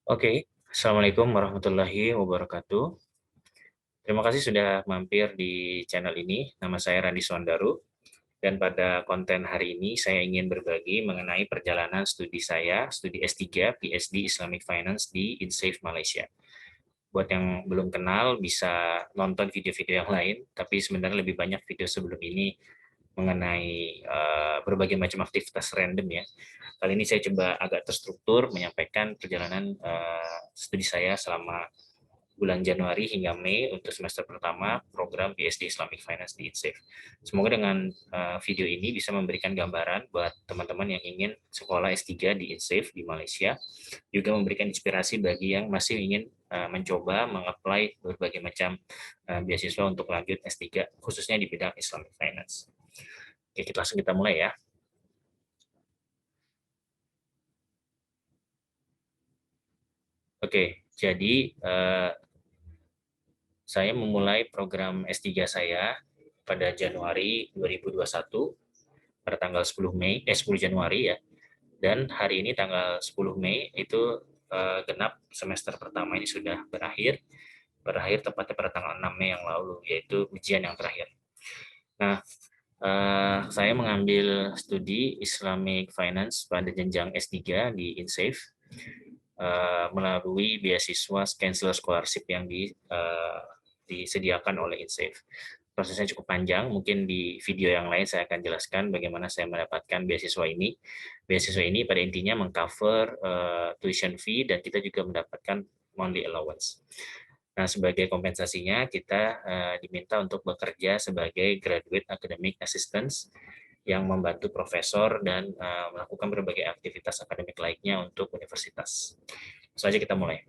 Oke, Assalamualaikum warahmatullahi wabarakatuh. Terima kasih sudah mampir di channel ini. Nama saya Randi Sondaru, dan pada konten hari ini saya ingin berbagi mengenai perjalanan studi saya, studi S3 PhD Islamic Finance di INSAFE Malaysia. Buat yang belum kenal, bisa nonton video-video yang lain, tapi sebenarnya lebih banyak video sebelum ini mengenai berbagai macam aktivitas random ya. Kali ini saya coba agak terstruktur menyampaikan perjalanan studi saya selama bulan Januari hingga Mei untuk semester pertama program PhD Islamic Finance di INSAFE. Semoga dengan video ini bisa memberikan gambaran buat teman-teman yang ingin sekolah S3 di INSAFE di Malaysia, juga memberikan inspirasi bagi yang masih ingin mencoba mengapply berbagai macam beasiswa untuk lanjut S3 khususnya di bidang Islamic Finance. Oke, kita mulai ya. Oke, jadi saya memulai program S3 saya pada Januari 2021 pada tanggal 10 Mei 10 Januari ya. Dan hari ini tanggal 10 Mei itu genap semester pertama ini sudah berakhir tepatnya pada tanggal 6 Mei yang lalu, yaitu ujian yang terakhir. Nah, saya mengambil studi Islamic Finance pada jenjang S3 di INSAFE melalui beasiswa Chancellor Scholarship yang disediakan oleh INSAFE. Prosesnya cukup panjang, mungkin di video yang lain saya akan jelaskan bagaimana saya mendapatkan beasiswa ini. Beasiswa ini pada intinya mengcover tuition fee dan kita juga mendapatkan monthly allowance. Nah, sebagai kompensasinya kita diminta untuk bekerja sebagai graduate academic assistants yang membantu profesor dan melakukan berbagai aktivitas akademik lainnya untuk universitas. Langsung aja kita mulai.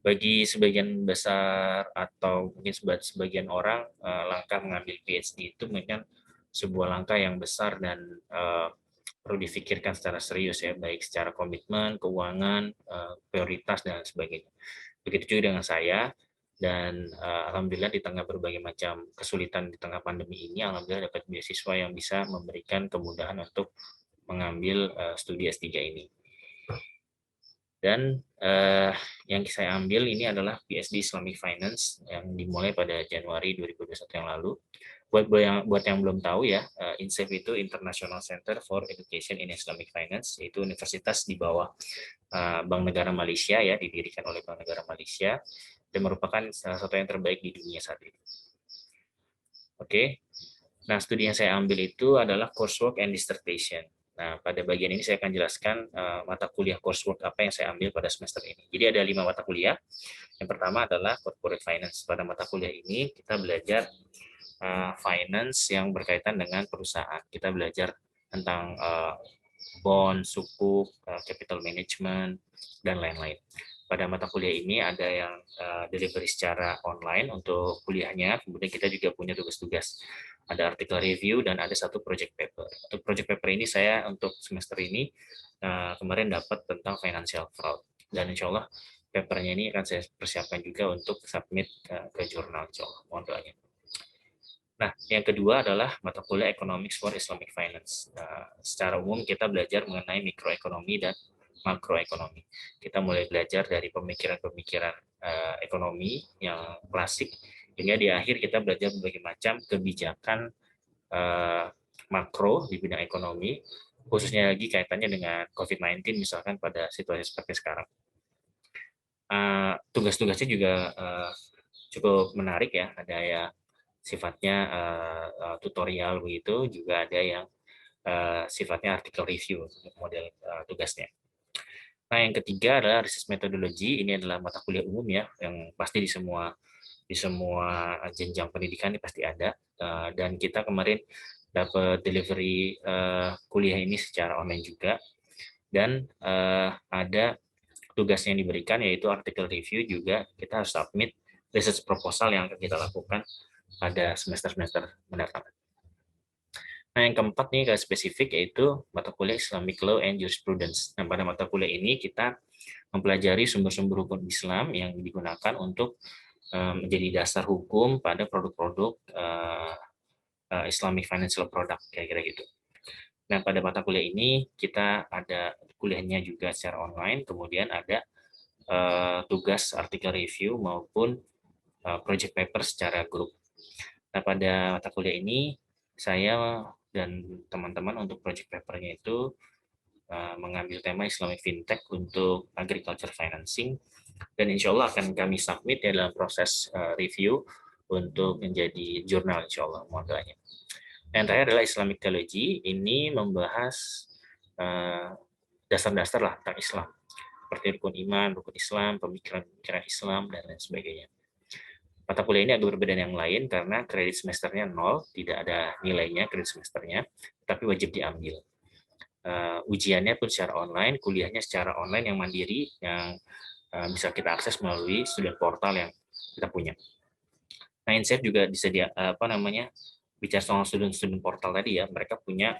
Bagi sebagian besar atau mungkin sebagian orang, langkah mengambil PhD itu mungkin sebuah langkah yang besar dan perlu difikirkan secara serius ya, baik secara komitmen, keuangan, prioritas dan sebagainya. Begitu juga dengan saya, dan alhamdulillah di tengah berbagai macam kesulitan di tengah pandemi ini, alhamdulillah dapat beasiswa yang bisa memberikan kemudahan untuk mengambil studi S3 ini. Dan yang saya ambil ini adalah PhD Islamic Finance yang dimulai pada Januari 2021 yang lalu. Buat yang belum tahu ya, INSAFE itu International Center for Education in Islamic Finance, yaitu universitas di bawah Bank Negara Malaysia ya, didirikan oleh Bank Negara Malaysia dan merupakan salah satu yang terbaik di dunia saat ini. Oke. Nah, studi yang saya ambil itu adalah coursework and dissertation. Nah, pada bagian ini saya akan jelaskan mata kuliah coursework apa yang saya ambil pada semester ini. Jadi ada 5 mata kuliah. Yang pertama adalah corporate finance. Pada mata kuliah ini kita belajar finance yang berkaitan dengan perusahaan. Kita belajar tentang bond, sukuk, capital management, dan lain-lain. Pada mata kuliah ini ada yang delivery secara online untuk kuliahnya, kemudian kita juga punya tugas-tugas. Ada artikel review dan ada satu project paper. Untuk project paper ini saya untuk semester ini kemarin dapat tentang financial fraud. Dan insya Allah papernya ini akan saya persiapkan juga untuk submit ke jurnal, insya Allah. Mohon doanya. Nah, yang kedua adalah mata kuliah Economics for Islamic Finance. Nah, secara umum kita belajar mengenai mikroekonomi dan makroekonomi. Kita mulai belajar dari pemikiran-pemikiran ekonomi yang klasik, hingga di akhir kita belajar berbagai macam kebijakan makro di bidang ekonomi, khususnya lagi kaitannya dengan COVID-19 misalkan pada situasi seperti sekarang. Tugas-tugasnya juga cukup menarik ya, ada ya sifatnya tutorial begitu, juga ada yang sifatnya artikel review model tugasnya. Nah, yang ketiga adalah research methodology. Ini adalah mata kuliah umum ya, yang pasti di semua jenjang pendidikan ini pasti ada. Dan kita kemarin dapat delivery kuliah ini secara online juga. Dan ada tugas yang diberikan yaitu artikel review, juga kita harus submit research proposal yang akan kita lakukan pada semester-semester mendatang. Nah, yang keempat nih agak spesifik yaitu mata kuliah Islamic Law and Jurisprudence. Nah, pada mata kuliah ini kita mempelajari sumber-sumber hukum Islam yang digunakan untuk menjadi dasar hukum pada produk-produk Islamic Financial Product, kira-kira gitu. Nah, pada mata kuliah ini kita ada kuliahnya juga secara online, kemudian ada tugas artikel review maupun project paper secara grup. Nah, pada mata kuliah ini saya dan teman-teman untuk project papernya itu mengambil tema Islamic Fintech untuk agriculture financing, dan insya Allah akan kami submit ya dalam proses review untuk menjadi jurnal, insya Allah, mohon doanya. Yang terakhir adalah Islamic Theology. Ini membahas dasar-dasar lah tentang Islam, seperti rukun iman, rukun Islam, pemikiran Islam, dan lain sebagainya. Mata kuliah ini agak berbeda yang lain karena kredit semesternya 0, tidak ada nilainya kredit semesternya, tapi wajib diambil. Ujiannya pun secara online, kuliahnya secara online yang mandiri, yang bisa kita akses melalui student portal yang kita punya. Nah, Insafe juga bisa bicara soal student portal tadi ya, mereka punya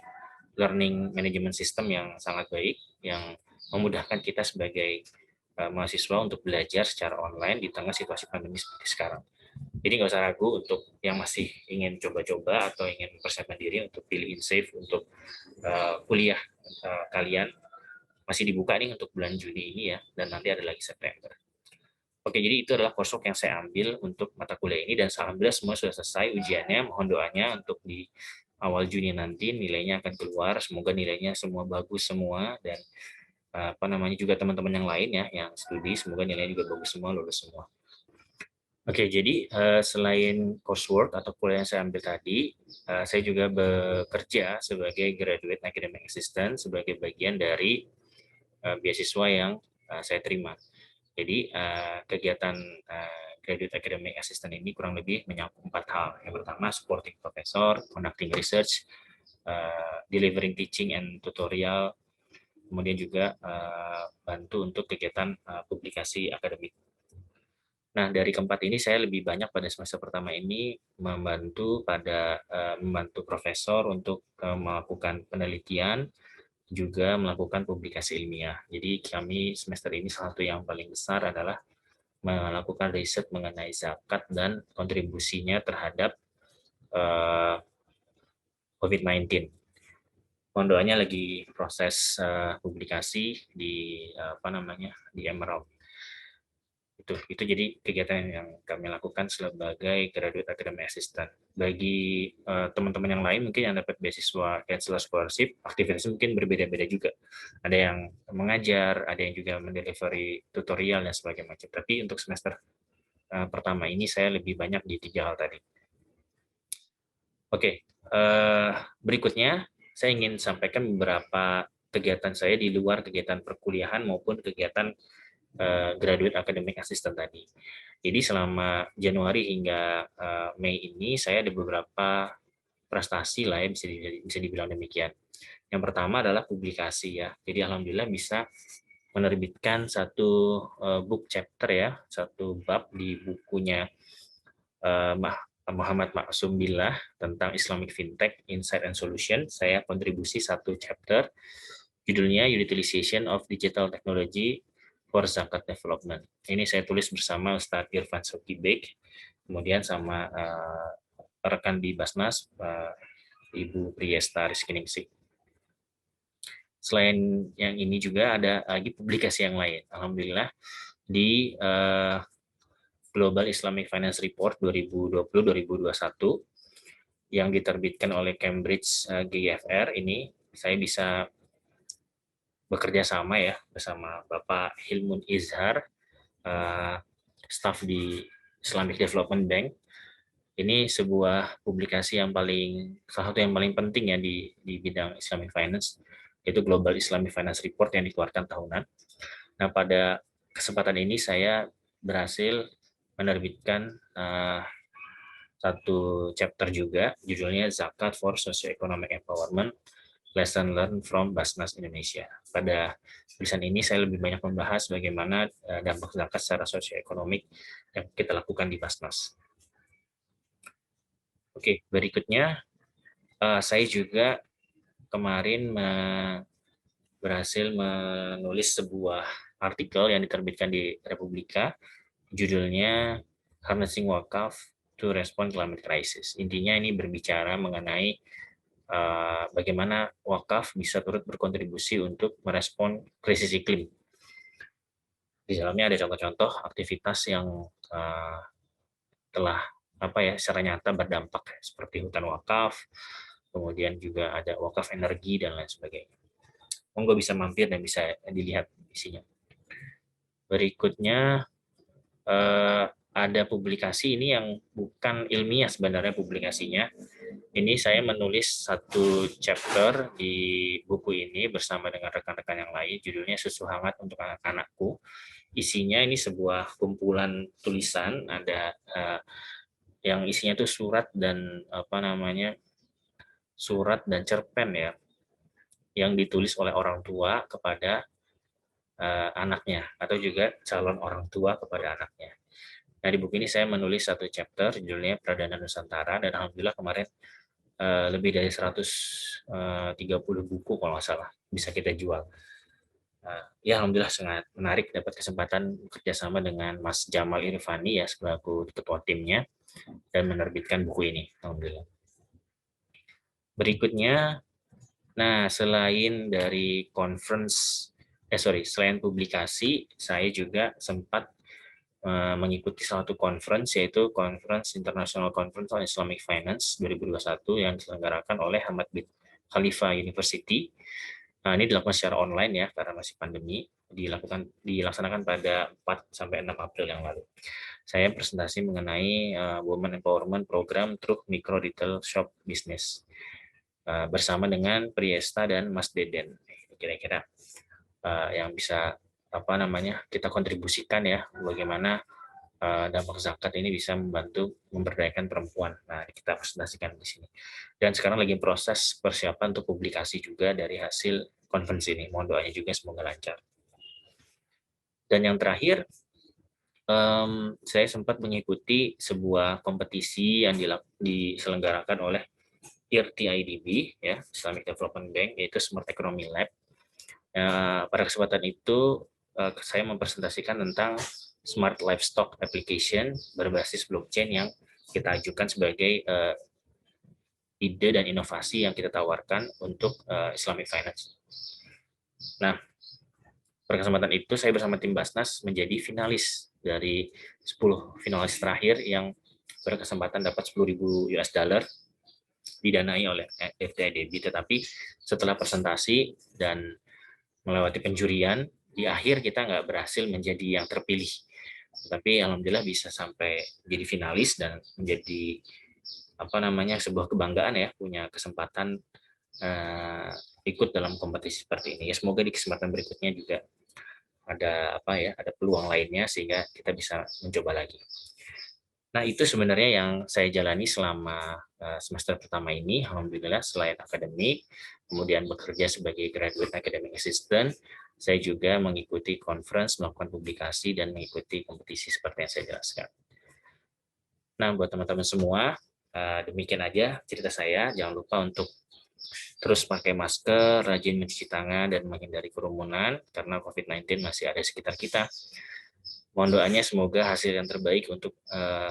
learning management system yang sangat baik, yang memudahkan kita sebagai mahasiswa untuk belajar secara online di tengah situasi pandemi seperti sekarang. Jadi nggak usah ragu untuk yang masih ingin coba-coba atau ingin mempersiapkan diri untuk pilih Insafe untuk kuliah kalian, masih dibuka nih untuk bulan Juni ini ya, dan nanti ada lagi September. Oke, jadi itu adalah coursework yang saya ambil untuk mata kuliah ini, dan alhamdulillah semua sudah selesai ujiannya. Mohon doanya untuk di awal Juni nanti nilainya akan keluar, semoga nilainya semua bagus semua, dan juga teman-teman yang lain ya yang studi, semoga nilainya juga bagus semua, lulus semua. Oke, jadi selain coursework atau kuliah yang saya ambil tadi, saya juga bekerja sebagai graduate academic assistant sebagai bagian dari beasiswa yang saya terima. Jadi kegiatan graduate academic assistant ini kurang lebih mencakup 4 hal. Yang pertama, supporting professor, conducting research, delivering teaching and tutorial, kemudian juga bantu untuk kegiatan publikasi akademik. Nah, dari keempat ini saya lebih banyak pada semester pertama ini membantu profesor untuk melakukan penelitian, juga melakukan publikasi ilmiah. Jadi kami semester ini salah satu yang paling besar adalah melakukan riset mengenai zakat dan kontribusinya terhadap COVID-19. Mohon doanya lagi proses publikasi di di Emerald. Itu jadi kegiatan yang kami lakukan sebagai graduate academic assistant. Bagi teman-teman yang lain mungkin yang dapat beasiswa Chancellor Scholarship, aktivitasnya mungkin berbeda-beda juga. Ada yang mengajar, ada yang juga mendelivery tutorial dan sebagainya macam. Tapi untuk semester pertama ini saya lebih banyak di 3 hal tadi. Oke, berikutnya saya ingin sampaikan beberapa kegiatan saya di luar kegiatan perkuliahan maupun kegiatan graduate academic assistant tadi. Jadi selama Januari hingga Mei ini saya ada beberapa prestasi lah ya, bisa dibilang demikian. Yang pertama adalah publikasi ya. Jadi alhamdulillah bisa menerbitkan satu book chapter ya, satu bab di bukunya Muhammad Maksum Billah tentang Islamic Fintech Insight and Solution. Saya kontribusi satu chapter, judulnya Utilization of Digital Technology for Zakat Development. Ini saya tulis bersama Ustadz Irfan Sokibek, kemudian sama rekan di Basnas, Ibu Priesta Rizkiningsih. Selain yang ini juga ada lagi publikasi yang lain. Alhamdulillah di Global Islamic Finance Report 2020-2021 yang diterbitkan oleh Cambridge GFR ini, saya bisa bekerja sama ya bersama Bapak Hilmun Izhar, staf di Islamic Development Bank. Ini sebuah publikasi yang salah satu yang paling penting ya di bidang Islamic Finance, yaitu Global Islamic Finance Report yang dikeluarkan tahunan. Nah, pada kesempatan ini saya berhasil menerbitkan satu chapter juga, judulnya Zakat for Socio-Economic Empowerment, Lesson Learned from Basnas Indonesia. Pada tulisan ini saya lebih banyak membahas bagaimana dampak zakat secara sosioekonomik yang kita lakukan di Basnas. Oke, berikutnya saya juga kemarin berhasil menulis sebuah artikel yang diterbitkan di Republika, judulnya Harnessing Wakaf to Respond Climate Crisis. Intinya ini berbicara mengenai bagaimana wakaf bisa turut berkontribusi untuk merespon krisis iklim. Di dalamnya ada contoh-contoh aktivitas yang telah secara nyata berdampak seperti hutan wakaf, kemudian juga ada wakaf energi dan lain sebagainya. Monggo bisa mampir dan bisa dilihat isinya. Berikutnya ada publikasi ini yang bukan ilmiah sebenarnya publikasinya. Ini saya menulis satu chapter di buku ini bersama dengan rekan-rekan yang lain, judulnya Susu Hangat untuk Anak-anakku. Isinya ini sebuah kumpulan tulisan, ada yang isinya itu surat dan surat dan cerpen ya, yang ditulis oleh orang tua kepada anaknya atau juga calon orang tua kepada anaknya. Nah, di buku ini saya menulis satu chapter judulnya Pradana Nusantara, dan alhamdulillah kemarin lebih dari 130 buku kalau nggak salah bisa kita jual. Ya alhamdulillah sangat menarik dapat kesempatan bekerjasama dengan Mas Jamal Irfani ya selaku ketua timnya dan menerbitkan buku ini. Alhamdulillah. Berikutnya, nah selain dari selain publikasi, saya juga sempat mengikuti satu conference, yaitu Conference International Conference on Islamic Finance 2021 yang diselenggarakan oleh Hamad bin Khalifa University. Nah, ini dilakukan secara online ya karena masih pandemi, dilaksanakan pada 4-6 April yang lalu. Saya presentasi mengenai Women Empowerment Program through Micro Retail Shop Business bersama dengan Priesta dan Mas Deden. Kira-kira yang bisa kita kontribusikan ya, bagaimana dampak zakat ini bisa membantu memberdayakan perempuan. Nah, kita presentasikan di sini. Dan sekarang lagi proses persiapan untuk publikasi juga dari hasil konferensi ini. Mohon doanya juga semoga lancar. Dan yang terakhir, saya sempat mengikuti sebuah kompetisi yang diselenggarakan oleh IRT-IDB, ya, Islamic Development Bank, yaitu Smart Economy Lab. Pada kesempatan itu, saya mempresentasikan tentang Smart Livestock Application berbasis blockchain yang kita ajukan sebagai ide dan inovasi yang kita tawarkan untuk Islamic Finance. Nah, pada kesempatan itu saya bersama tim Basnas menjadi finalis dari 10 finalis terakhir yang berkesempatan dapat 10.000 US dollar didanai oleh FTIDB. Tetapi setelah presentasi dan melewati penjurian, di akhir kita nggak berhasil menjadi yang terpilih. Tapi alhamdulillah bisa sampai jadi finalis dan menjadi sebuah kebanggaan ya, punya kesempatan ikut dalam kompetisi seperti ini. Ya, semoga di kesempatan berikutnya juga ada ada peluang lainnya sehingga kita bisa mencoba lagi. Nah, itu sebenarnya yang saya jalani selama semester pertama ini. Alhamdulillah selain akademik, kemudian bekerja sebagai graduate academic assistant, saya juga mengikuti conference, melakukan publikasi, dan mengikuti kompetisi seperti yang saya jelaskan. Nah, buat teman-teman semua, demikian aja cerita saya. Jangan lupa untuk terus pakai masker, rajin mencuci tangan, dan menghindari kerumunan, karena COVID-19 masih ada di sekitar kita. Mohon doanya semoga hasil yang terbaik untuk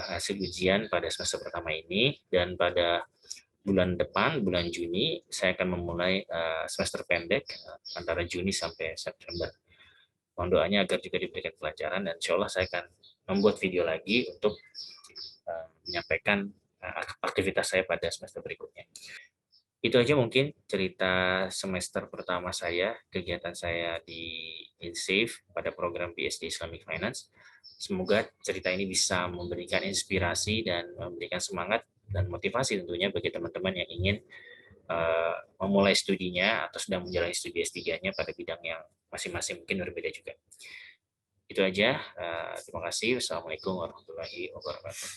hasil ujian pada semester pertama ini, dan pada bulan depan, bulan Juni, saya akan memulai semester pendek antara Juni sampai September. Mohon doanya agar juga diberikan pelajaran, dan insya Allah saya akan membuat video lagi untuk menyampaikan aktivitas saya pada semester berikutnya. Itu aja mungkin cerita semester pertama saya, kegiatan saya di InSafe pada program PhD Islamic Finance. Semoga cerita ini bisa memberikan inspirasi dan memberikan semangat dan motivasi tentunya bagi teman-teman yang ingin memulai studinya atau sedang menjalani studi S3-nya pada bidang yang masing-masing mungkin berbeda juga. Itu aja. Terima kasih. Wassalamualaikum warahmatullahi wabarakatuh.